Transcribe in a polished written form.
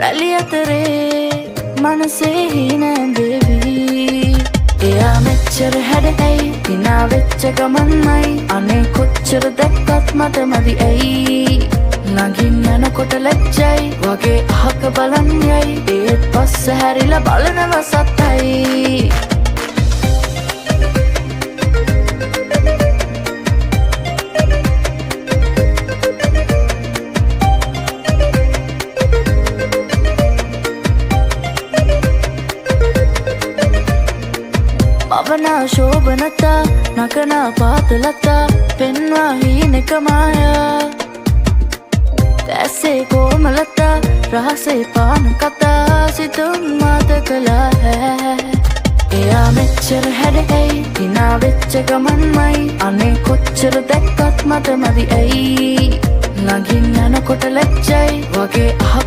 වැලි අතරේ මනසේ හිනැඳෙවි එයා මෙච්චර හැඩැයි හිනා වෙච්ච ගමන්මයි අනේ කොච්චර දැක්කත් මට මදි ඇයි නගින් යනකොට ලැජ්ජයි වගේ අහක බලන් යයි ඒත් පස්ස හැරිලා බලනව සත්තයි භවනා ශෝභනතා නකනා පාතලතා පෙන්වා හීනෙක මායා ඇසේ කෝමලතා රහසේ පාන කතා සිතුම් මාත කළා හැ එයා මෙච්චර හැඩැයි හිනා වෙච්ච ගමන්මයි අනේ කොච්චර දැක්කත් මට මදි ඇයි නගින් යනකොට ලැජ්ජයි වගේ අහක